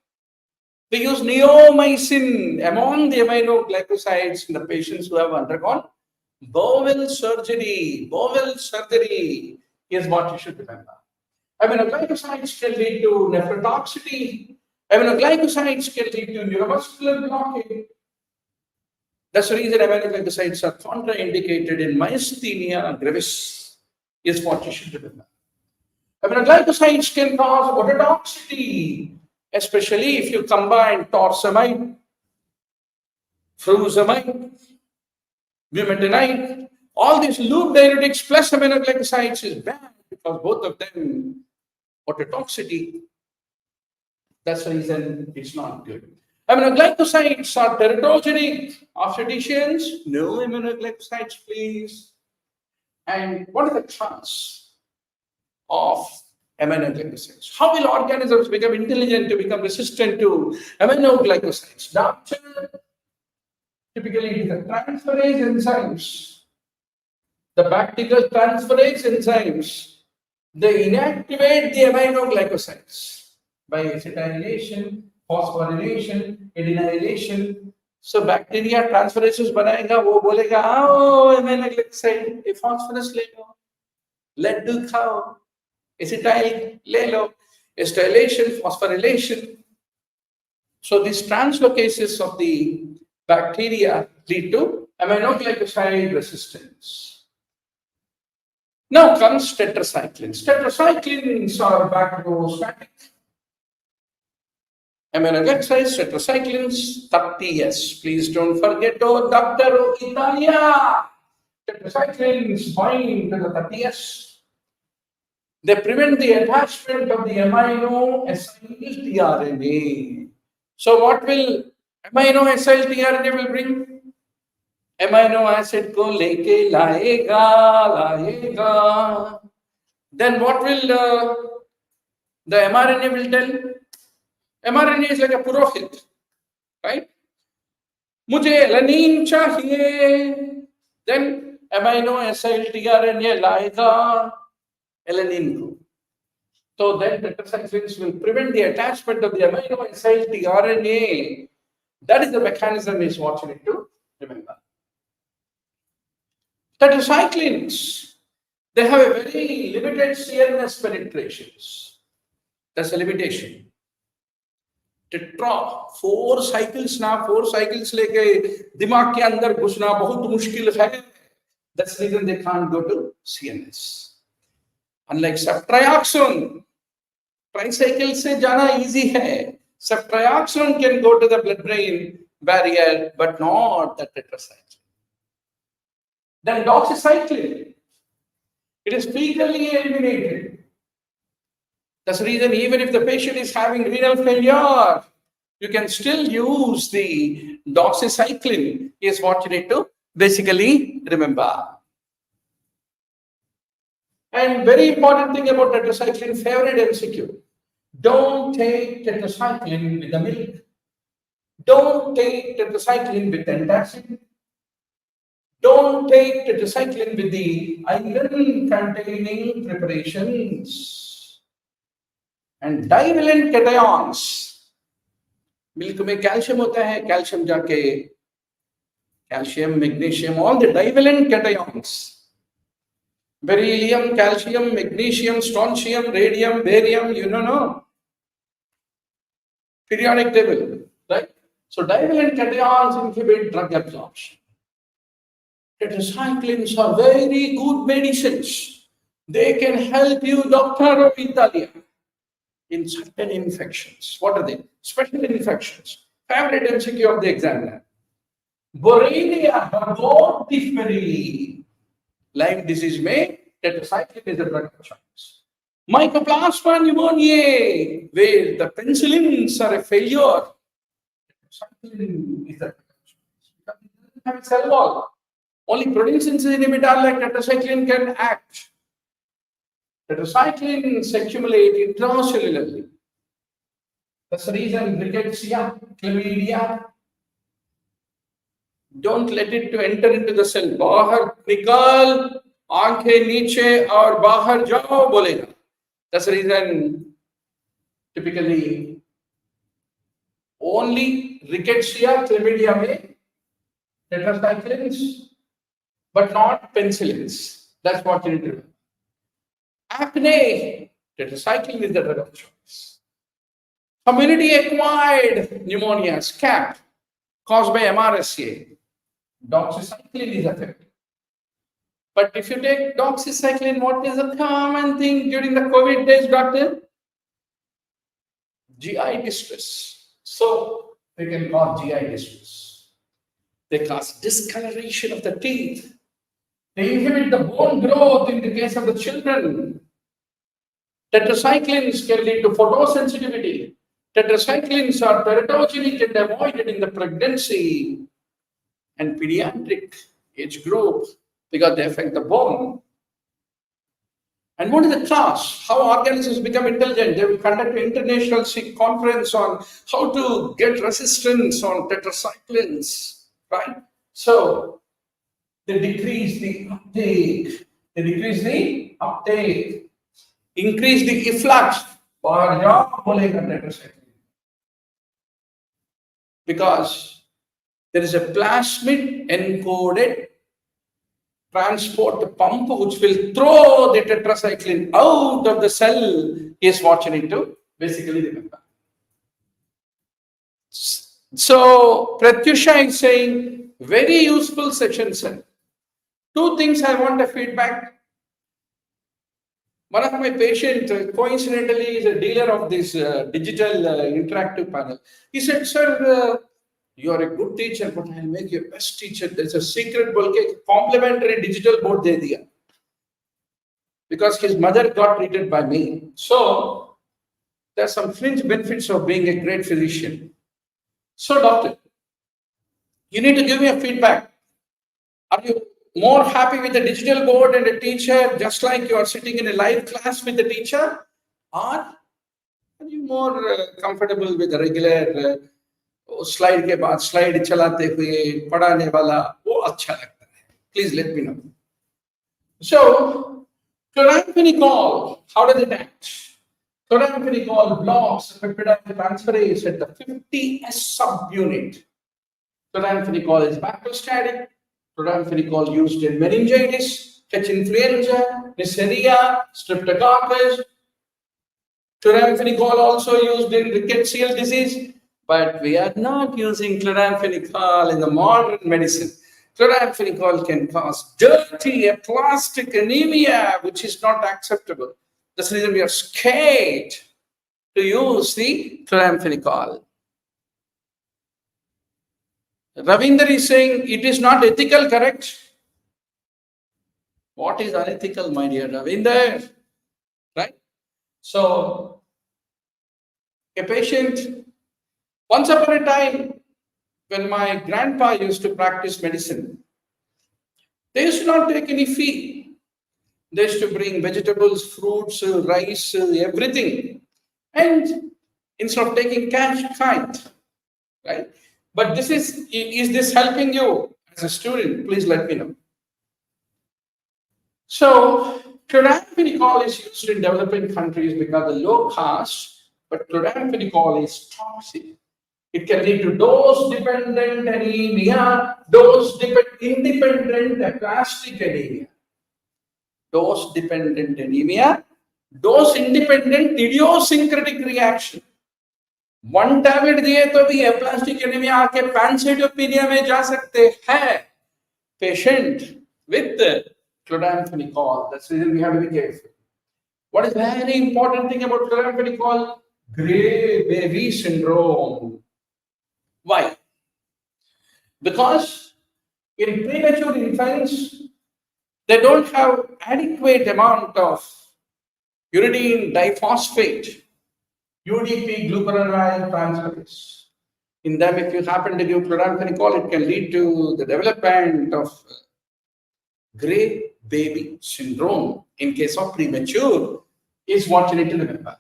They use neomycin among the aminoglycosides in the patients who have undergone bowel surgery. Bowel surgery is what you should remember. Aminoglycosides can lead to nephrotoxicity. Aminoglycosides can lead to neuromuscular blockade. That's the reason aminoglycosides are contraindicated in myasthenia gravis, is what you should remember. Aminoglycosides can cause ototoxicity, especially if you combine torsemide, furosemide, bumetanide. All these loop diuretics plus aminoglycosides is bad because both of them ototoxicity. That's the reason it's not good. Aminoglycosides are teratogenic. Obstetricians, no aminoglycosides, please. And what is the chance of aminoglycosides. How will organisms become intelligent to become resistant to aminoglycosides? Doctor, typically it is the transferase enzymes, the bacterial transferase enzymes. They inactivate the aminoglycosides by acetylation, phosphorylation, adenylation. So bacteria transferases बनाएगा, वो बोलेगा आओ aminoglycoside, ये phosphorus ले लो, लड्डू खाओ, acetyl ले लो, acetylation, phosphorylation. So these translocases of the bacteria lead to aminoglycoside resistance. Now comes tetracyclines. Tetracyclines are bacteriostatic. Aminoglycosides, tetracyclines, 30S. Please don't forget, oh, Doctor Italia. Tetracyclines bind to the 30S. They prevent the attachment of the amino acyl tRNA. So what will amino acyl tRNA will bring? Amino acid को लेके लाएगा. Then what will the mRNA will tell? mRNA is like a purohit, right? मुझे alanine चाहिए. Then amino acyl tRNA लाएगा alanine को. So then tetracyclines will prevent the attachment of the amino acyl tRNA. That is the mechanism is what you need to remember. Tetracyclines, they have a very limited CNS penetrations. That's a limitation. Tetra, 4 cycles ना, 4 cycles लेके दिमाग के अंदर घुसना बहुत मुश्किल है. That's the reason they can't go to CNS. Unlike ceftriaxone, tricycle से जाना easy है. Ceftriaxone can go to the blood-brain barrier, but not the tetracycline. Then doxycycline, it is fecally eliminated. That's the reason even if the patient is having renal failure, you can still use the doxycycline is what you need to basically remember. And very important thing about tetracycline, favorite MCQ. Don't take tetracycline with the milk. Don't take tetracycline with antacid. Don't take tetracycline with the iron-containing preparations. And divalent cations. Milk में calcium होता है, calcium जाके calcium, magnesium, all the divalent cations. Beryllium, calcium, magnesium, strontium, radium, barium, you know. Periodic table, right? So divalent cations inhibit drug absorption. Tetracyclines are very good medicines. They can help you, Doctor of Italia, in certain infections. What are they? Special infections. Favorite MCQ of the examiner. Borrelia, Burgdorf diphtheria. Lyme disease may tetracycline is a drug of choice. Mycoplasma pneumoniae, where the penicillins are a failure. Tetracycline is a drug of choice. Because it doesn't have a cell wall. Only protein synthesis inhibitor like tetracycline can act. Tetracyclines accumulate intracellularly. That's the reason rickettsia, chlamydia. Don't let it to enter into the cell. बाहर निकल, आंखें नीचे और बाहर जाओ बोलेगा. That's the reason typically only rickettsia, chlamydia में tetracyclines, but not penicillins. That's what you need to do. Acne, tetracycline is the drug of choice. Community-acquired pneumonia, CAP, caused by MRSA, doxycycline is effective. But if you take doxycycline, what is a common thing during the COVID days, doctor? GI distress. So they can cause GI distress. They cause discoloration of the teeth. They inhibit the bone growth in the case of the children. Tetracyclines can lead to photosensitivity. Tetracyclines are teratogenic and avoided in the pregnancy and pediatric age group because they affect the bone. And what is the class? How organisms become intelligent? They will conduct an international conference on how to get resistance on tetracyclines, right? So they decrease the uptake. They decrease the uptake. Increase the efflux. Because there is a plasmid encoded transport pump which will throw the tetracycline out of the cell is what you need to basically remember. So Pratyusha is saying very useful section, sir. Two things I want a feedback. One of my patients, coincidentally, is a dealer of this digital interactive panel. He said, sir, you are a good teacher, but I'll make you a best teacher. There's a secret complimentary digital board de diya. Because his mother got treated by me. So there's some fringe benefits of being a great physician. So doctor, you need to give me a feedback. Are you more happy with the digital board and a teacher, just like you are sitting in a live class with the teacher? Or are you more comfortable with the regular slide के बाद slide चलाते हुए पढ़ाने वाला वो अच्छा लगता है? Please let me know. So, chloramphenicol, how does it act? Chloramphenicol blocks peptide transferase at the 50S subunit. Chloramphenicol is bacteriostatic. Chloramphenicol used in meningitis, H. influenza, Neisseria, Streptococcus. Chloramphenicol also used in rickettsial disease, but we are not using chloramphenicol in the modern medicine. Chloramphenicol can cause dirty aplastic anemia, which is not acceptable. That's the reason we are scared to use the chloramphenicol. Ravinder is saying it is not ethical, correct? What is unethical, my dear Ravinder? Right? So, a patient, once upon a time, when my grandpa used to practice medicine, they used to not take any fee. They used to bring vegetables, fruits, rice, everything. And instead of taking cash, kind, right? But this is this helping you as a student? Please let me know. So, chloramphenicol is used in developing countries because of low cost, but chloramphenicol is toxic. It can lead to dose-dependent anemia, dose-independent aplastic anemia. Dose-dependent anemia, dose-independent idiosyncratic reaction. One tablet दिए तो भी aplastic anemia आके pancytopenia में जा सकते हैं. Patient with chloramphenicol. That's the reason we have to be careful. What is very important thing about chloramphenicol? Gray baby syndrome. Why? Because in premature infants, they don't have adequate amount of uridine diphosphate, UDP glucuronide transferase. In them, if you happen to give chloramphenicol, it can lead to the development of gray baby syndrome in case of premature, is what you need to remember.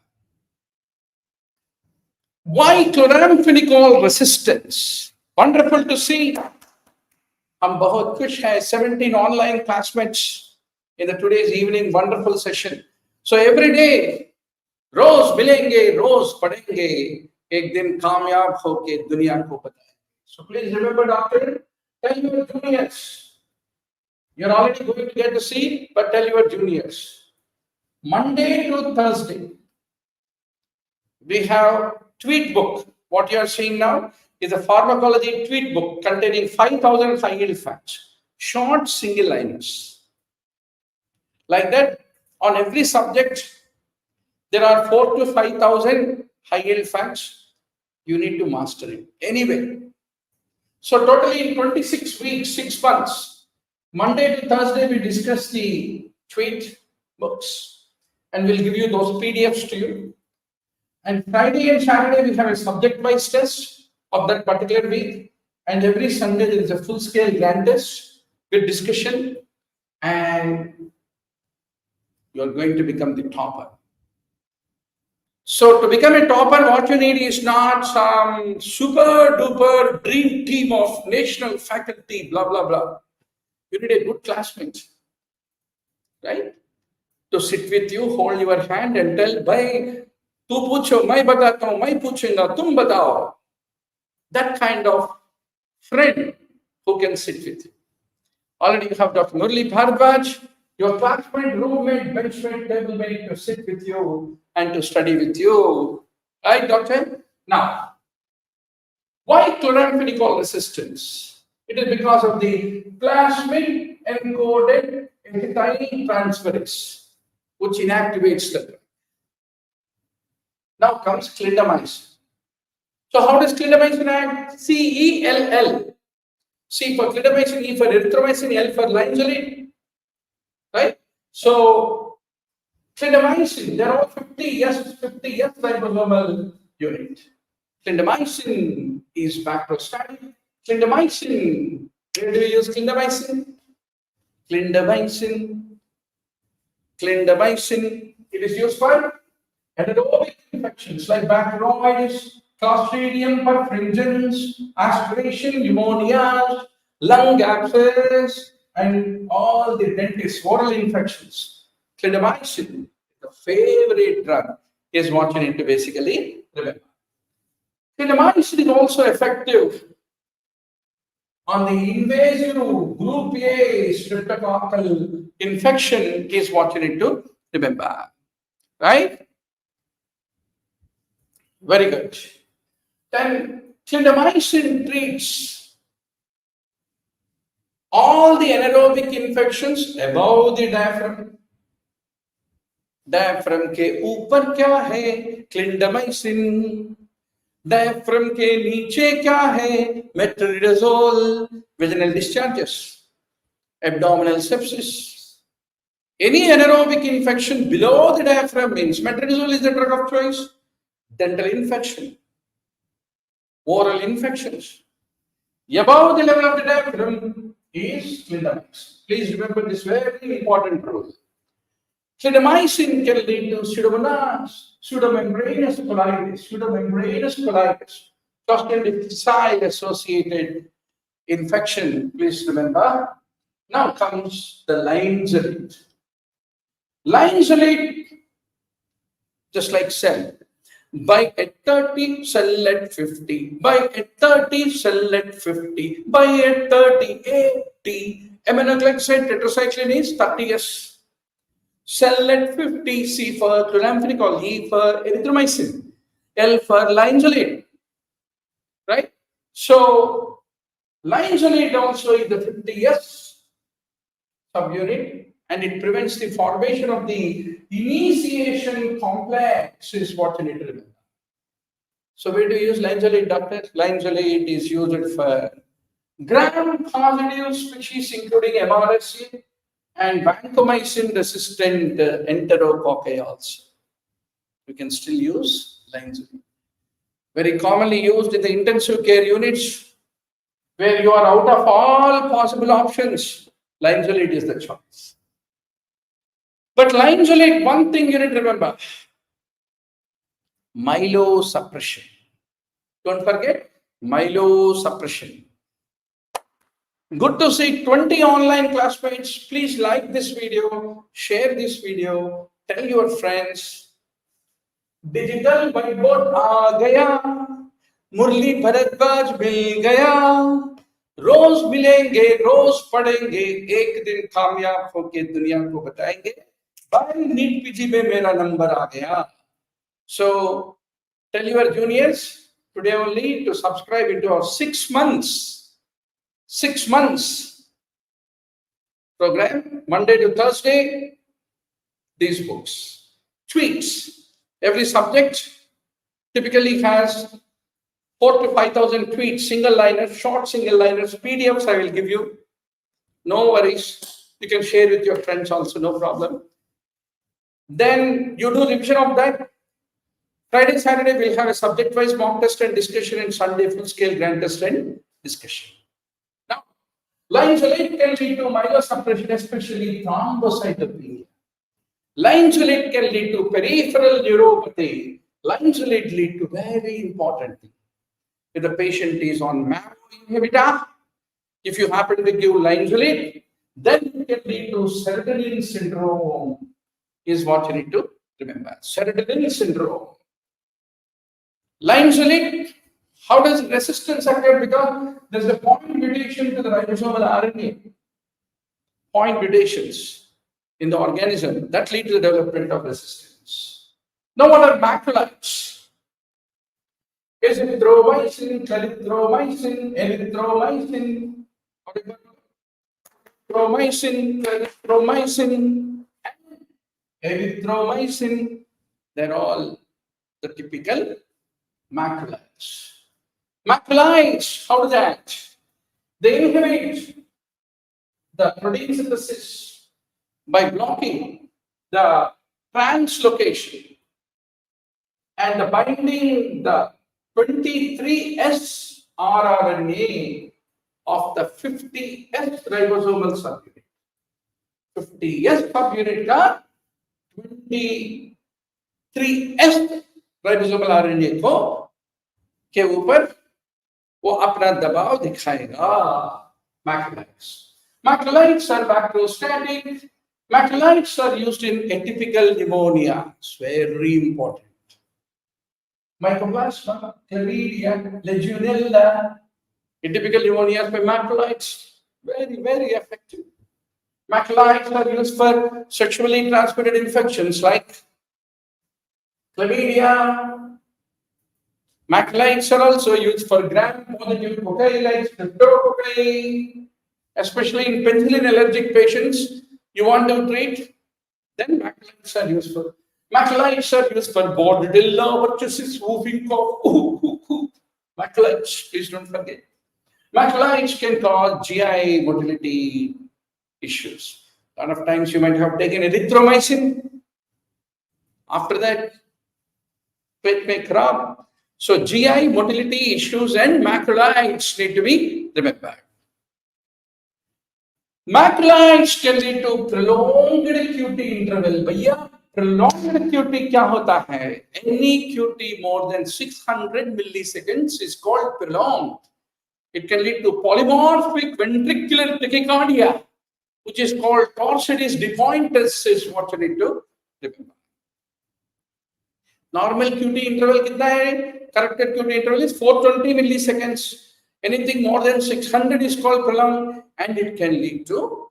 Why chloramphenicol resistance? Wonderful to see. हम बहुत खुश हैं. 17 online classmates in the today's evening wonderful session. So every day, रोज मिलेंगे, रोज पढ़ेंगे, एक दिन कामयाब होके दुनिया को बताएंगे. So please remember, doctor, tell your juniors. You're already going to get the seat, but tell your juniors. Monday to Thursday, we have tweet book. What you are seeing now is a pharmacology tweet book containing 5,000 high-yield facts, short single liners. Like that, on every subject, there are 4,000 to 5,000 high-yield facts. You need to master it anyway. So totally in 26 weeks, 6 months, Monday to Thursday, we discuss the tweet books and we'll give you those PDFs to you. And Friday and Saturday, we have a subject-wise test of that particular week. And every Sunday, there is a full-scale grand test with discussion. And you're going to become the topper. So to become a topper, what you need is not some super duper dream team of national faculty, blah, blah, blah. You need a good classmate, right? To sit with you, hold your hand and tell, bhai, tu pucho, mai batata hu, mai puchunga, tum batao. That kind of friend who can sit with you. Already you have Dr. Murli Bhardwaj, your classmate, roommate, benchmate, tablemate to sit with you and to study with you. Right, doctor? Now, why chloramphenicol resistance? It is because of the plasmid encoded acetyltransferase, which inactivates the drug. Now comes clindamycin. So how does clindamycin act? CELL. C for clindamycin, E for erythromycin, L for linezolid. Right? So clindamycin, there are 50 ribosomal unit. Clindamycin is bacteriostatic. Clindamycin, where do we use clindamycin? Clindamycin, it is used for anaerobic infections like bacteroides, Clostridium perfringens, aspiration, pneumonias, lung abscess, and all the dentist oral infections. Clindamycin, the favorite drug, is what you need to basically remember. Clindamycin is also effective on the invasive group A streptococcal infection, is what you need to remember. Right? Very good. Then clindamycin treats all the anaerobic infections above the diaphragm. Diaphragm के ऊपर क्या है? Clindamycin. Diaphragm के नीचे क्या है? Metronidazole. Vaginal discharges, abdominal sepsis. Any anaerobic infection below the diaphragm means metronidazole is the drug of choice. Dental infection, oral infections. Above the level of the diaphragm is clindamycin. Please remember this very important rule. Clindamycin can lead to pseudomembranous colitis, gastrointestinal associated infection. Please remember. Now comes the linezolid. Linezolid, just like cell. By at 30, cell at 50. By at 30, cell at 50. By at 30, 80. Aminoglycoside tetracycline is 30S. Cell at 50, C for chloramphenicol, E for erythromycin, L for linezolid. Right? So, linezolid also is the 50S subunit, and it prevents the formation of the initiation complex, is what you need to remember. So where do you use linezolid, doctor? Linezolid is used for gram-positive species including MRSA and vancomycin resistant enterococci also. You can still use linezolid. Very commonly used in the intensive care units where you are out of all possible options. Linezolid is the choice. But linezolid, one thing you need to remember, myelosuppression. Don't forget myelosuppression. Good to see 20 online classmates. Please like this video, share this video, tell your friends. Digital whiteboard aa gaya, Murli Bharadwaj mil gaya. रोज मिलेंगे, रोज पढ़ेंगे, एक दिन कामयाब होके दुनिया को बताएंगे, भाई नीट पीजी में मेरा नंबर आ गया. So tell your juniors today only to subscribe into our 6 months program, Monday to Thursday, these books. Tweets. Every subject typically has 4,000 to 5,000 tweets, single liners, short single liners, PDFs I will give you. No worries. You can share with your friends also, no problem. Then you do revision of that. Friday, Saturday, we'll have a subject-wise mock test and discussion, and Sunday, full-scale grand test and discussion. Now, linezolid can lead to myelosuppression, especially thrombocytopenia. Linezolid can lead to peripheral neuropathy. Linezolid lead to very important thing. If the patient is on MAO inhibitor, if you happen to give linezolid, then it can lead to serotonin syndrome, is what you need to remember. Serotonin syndrome. Linezolid, how does resistance occur? Because there's a point mutation to the ribosomal RNA. Point mutations in the organism that lead to the development of resistance. Now, what are macrolides? Aztreomycin, clarithromycin, erythromycin, erythromycin, they're all the typical macrolides. Macrolides, how do they act? They inhibit the protein synthesis by blocking the translocation and binding the 23S rRNA of the 50S ribosomal subunit. 50S subunit का 23S ribosomal RNA को के ऊपर वो अपना दबाव दिखाएगा. Macrolides. Macrolides are bacteriostatic. Macrolides are used in atypical pneumonia. It's very important. Mycoplasma, Chlamydia, Legionella, atypical pneumonias by macrolides, very, very effective. Macrolides are used for sexually transmitted infections like chlamydia. Macrolides are also used for gram-positive cocci like streptococci, especially in penicillin allergic patients. You want to treat, then macrolides are used for. Macrolides are used for Bordetella, pertussis, whooping cough. Macrolides, please don't forget. Macrolides can cause GI motility issues. A lot of times you might have taken erythromycin. After that, पेट में खराब. So GI motility issues and macrolides need to be remembered. Macrolides can lead to prolonged QT interval. भैया prolonged QT क्या होता है? Any QT more than 600 milliseconds is called prolonged. It can lead to polymorphic ventricular tachycardia, which is called toxicity depointus, is what you need to remember. Normal QT interval कितना है? Corrected QT interval is 420 milliseconds. Anything more than 600 is called prolonged, and it can lead to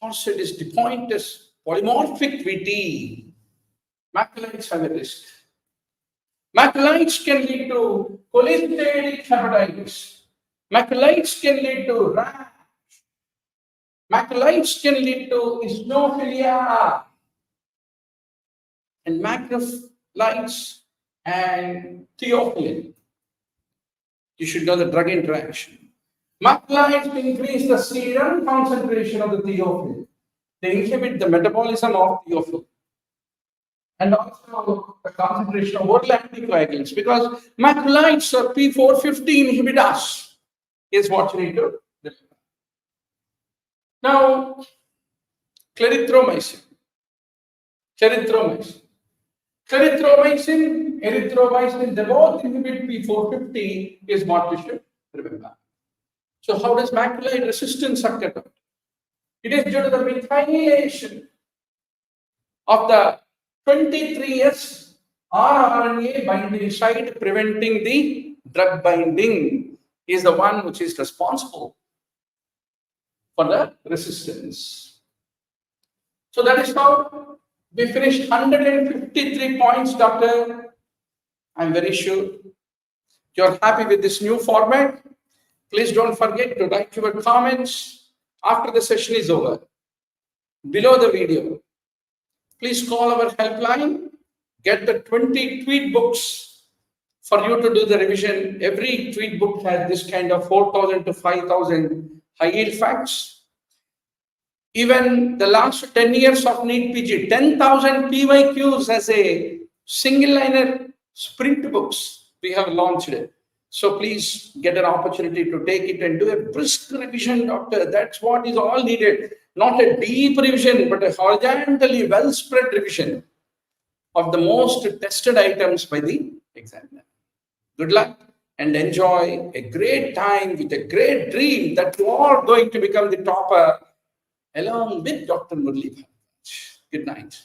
toxicity depointus, polymorphic VT. Macrolides have a risk. Macrolides can lead to cholestatic hepatitis. Macrolides can lead to rash. Macrolides can lead to eosinophilia. And macrolides and theophylline. You should know the drug interaction. Macrolides increase the serum concentration of the theophylline. They inhibit the metabolism of theophylline. And also the concentration of oral anticoagulants, because macrolides are P450 inhibitors, is what you need to remember. Now, clarithromycin, erythromycin, they both inhibit P450, is what you should remember. So how does macrolide resistance occur? It is due to the methylation of the 23S rRNA binding site, preventing the drug binding, is the one which is responsible for the resistance. So that is how we finished 153 points, doctor. I'm very sure you're happy with this new format. Please don't forget to write your comments after the session is over, below the video. Please call our helpline, get the 20 tweet books for you to do the revision. Every tweet book has this kind of 4,000 to 5,000 high yield facts. Even the last 10 years of NEETPG, 10,000 PYQs as a single liner sprint books we have launched it. So please get an opportunity to take it and do a brisk revision, doctor. That's what is all needed. not a deep revision, but a horizontally well spread revision of the most tested items by the examiner. Good luck and enjoy a great time with a great dream that you are going to become the topper along with Dr. Murli Bharat. Good night.